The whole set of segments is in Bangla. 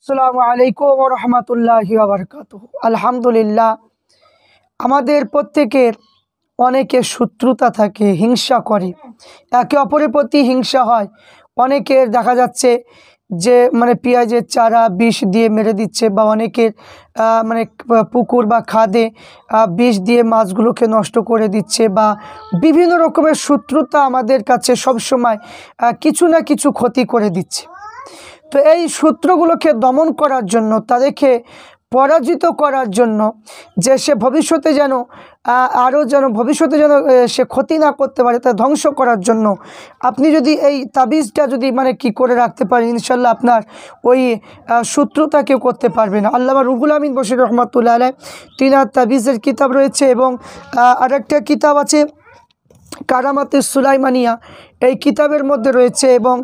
আসসালামু আলাইকুম ওয়া রাহমাতুল্লাহি ওয়া বারাকাতুহু। আলহামদুলিল্লাহ, আমাদের প্রত্যেকের অনেকের শত্রুতা থাকে, হিংসা করে, একে অপরের প্রতি হিংসা হয়। অনেকের দেখা যাচ্ছে যে পেঁয়াজের চারা বিষ দিয়ে মেরে দিচ্ছে, বা অনেকের পুকুর বা খাদে বিষ দিয়ে মাছগুলোকে নষ্ট করে দিচ্ছে, বা বিভিন্ন রকমের শত্রুতা আমাদের কাছে সবসময় কিছু না কিছু ক্ষতি করে দিচ্ছে। তো এই শত্রুগুলোকে দমন করার জন্য, তাদেরকে পরাজিত করার জন্য, যে সে ভবিষ্যতে যেন সে ক্ষতি না করতে পারে, তা ধ্বংস করার জন্য আপনি যদি এই তাবিজটা যদি কি করে রাখতে পারেন, ইনশাল্লাহ আপনার ওই শত্রুতা কেউ করতে পারবে না। আল্লামা রুহুল আমিন বশির রহমাতুল্লাহ আলাইহ তিনার তাবিজের কিতাব রয়েছে, এবং আরেকটা কিতাব আছে কারামাতে সুলাইমানিয়া, এই কিতাবের মধ্যে রয়েছে, এবং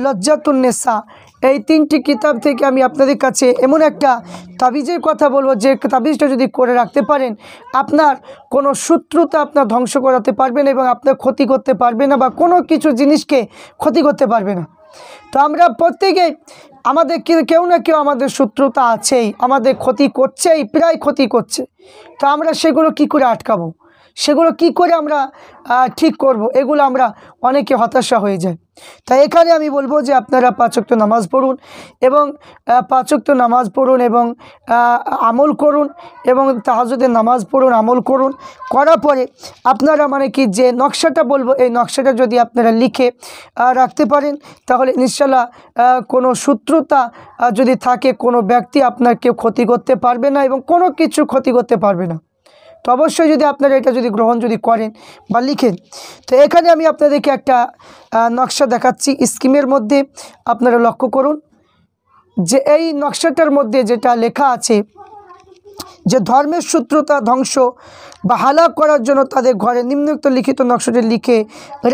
লজ্জাতুন নেসা, এই তিনটি কিতাব থেকে আমি আপনাদের কাছে এমন একটা তাবিজের কথা বলবো, যে তাবিজটা যদি করে রাখতে পারেন, আপনার কোনো শত্রুতা আপনার ধ্বংস করাতে পারবে না, এবং আপনার ক্ষতি করতে পারবে না, বা কোনো কিছু জিনিসকে ক্ষতি করতে পারবে না। তো আমরা প্রত্যেকেই আমাদের কেউ না কেউ আমাদের শত্রুতা আছেই, আমাদের ক্ষতি করছেই, প্রায় ক্ষতি করছে। তো আমরা সেগুলো কি করে আটকাবো, সেগুলো কি করে আমরা ঠিক করব, এগুলো আমরা অনেকে হতাশা হয়ে যায়। তাই এখানে আমি বলবো যে আপনারা 5 ওয়াক্ত নামাজ পড়ুন, এবং 5 ওয়াক্ত নামাজ পড়ুন, এবং আমল করুন, এবং তাহাজ্জুদের নামাজ পড়ুন, আমল করুন। করার পরে আপনারা যে নকশাটা বলবো, এই নকশাটা যদি আপনারা লিখে রাখতে পারেন, তাহলে ইনশাল্লাহ কোনো শত্রুতা যদি থাকে, কোনো ব্যক্তি আপনার কেউ ক্ষতি করতে পারবে না, এবং কোনো কিছু ক্ষতি করতে পারবে না। তো অবশ্যই যদি আপনারা এটা যদি গ্রহণ করেন বা লিখেন। তো এখানে আমি আপনাদেরকে একটা নকশা দেখাচ্ছি স্কিমের মধ্যে। আপনারা লক্ষ্য করুন যে এই নকশাটার মধ্যে যেটা লেখা আছে, যে ধর্মের শত্রুতা ধ্বংস বা হালাক করার জন্য তাদের ঘরে নিম্নোক্ত লিখিত নকশাটি লিখে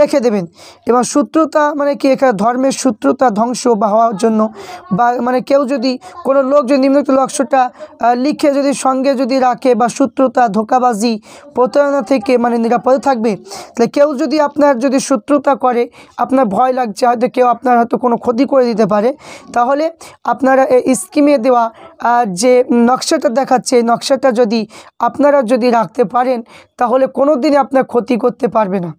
রেখে দেবেন। এবং শত্রুতা কি, এখানে ধর্মের শত্রুতা ধ্বংস বা হওয়ার জন্য, বা কেউ যদি কোনো লোক যদি নিম্নোক্ত নকশাটা লিখে যদি সঙ্গে যদি রাখে, বা শত্রুতা, ধোঁকাবাজি, প্রতারণা থেকে নিরাপদে থাকবে। তাহলে কেউ যদি আপনার যদি শত্রুতা করে, আপনার ভয় লাগছে হয়তো কেউ আপনার হয়তো কোনো ক্ষতি করে দিতে পারে, তাহলে আপনারা এই স্কিমে দেওয়া যে নকশাটা দেখাচ্ছে, এই নকশাটা যদি আপনারা যদি রাখতে পারেন, তাহলে কোনো দিনই আপনার ক্ষতি করতে পারবে না,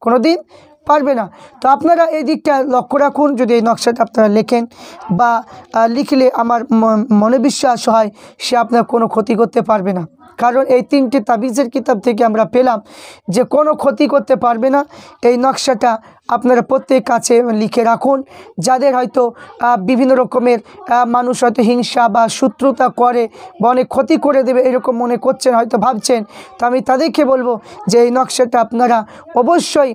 কোনো দিন পারবে না। তো আপনারা এই দিকটা লক্ষ্য রাখুন। যদি এই নকশাটা আপনারা লেখেন বা লিখলে আমার মনে বিশ্বাস হয় সে আপনার কোনো ক্ষতি করতে পারবে না, কারণ এই 3টি তাবিজের কিতাব থেকে আমরা পেলাম যে কোনো ক্ষতি করতে পারবে না। এই নকশাটা আপনারা প্রত্যেক কাছে লিখে রাখুন। যাদের হয়তো বিভিন্ন রকমের মানুষ হয়তো হিংসা বা শত্রুতা করে, বা অনেক ক্ষতি করে দেবে এরকম মনে করছেন, হয়তো ভাবছেন, তো আমি তাদেরকে বলবো যে এই নকশাটা আপনারা অবশ্যই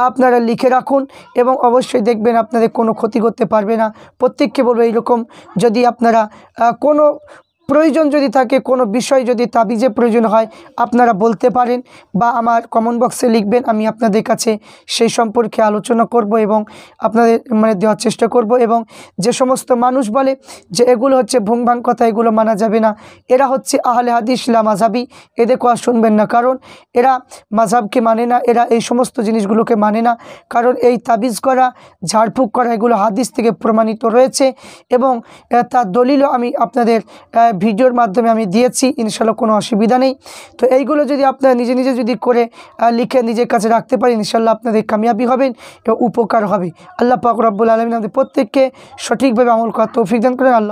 আপনারা লিখে রাখুন, এবং অবশ্যই দেখবেন আপনাদের কোনো ক্ষতি করতে পারবে না। প্রত্যেককে বলবো এইরকম যদি আপনারা কোনো প্রয়োজন যদি থাকে, কোনো বিষয় যদি তাবিজে প্রয়োজন হয়, আপনারা বলতে পারেন, বা আমার কমেন্ট বক্সে লিখবেন। আমি আপনাদের কাছে সেই সম্পর্কে আলোচনা করব, এবং আপনাদের দেওয়ার চেষ্টা করব। এবং যে সমস্ত মানুষ বলে যে এগুলো হচ্ছে ভুংভাং কথা, এগুলো মানা যাবে না, এরা হচ্ছে আহলে হাদিস লা মাযহাবি, এদের কথা শুনবেন না, কারণ এরা মাযহাবকে মানে না, এরা এই সমস্ত জিনিসগুলোকে মানে না। কারণ এই তাবিজ করা, ঝাড়ফুঁক করা, এগুলো হাদিস থেকে প্রমাণিত রয়েছে, এবং তার দলিলও আমি আপনাদের ভিডিওর মাধ্যমে আমি দিয়েছি, ইনশাআল্লাহ কোনো অসুবিধা নেই। তো এইগুলো যদি আপনারা নিজে নিজে যদি করে লিখে নিজের কাছে রাখতে পারেন, ইনশাআল্লাহ আপনাদের কামিয়াবি হবেন এবং উপকার হবে। আল্লাহ পাক রব্বুল আলামিন আমাদের প্রত্যেককে সঠিকভাবে আমল করার তৌফিক দান করেন। আল্লাহ।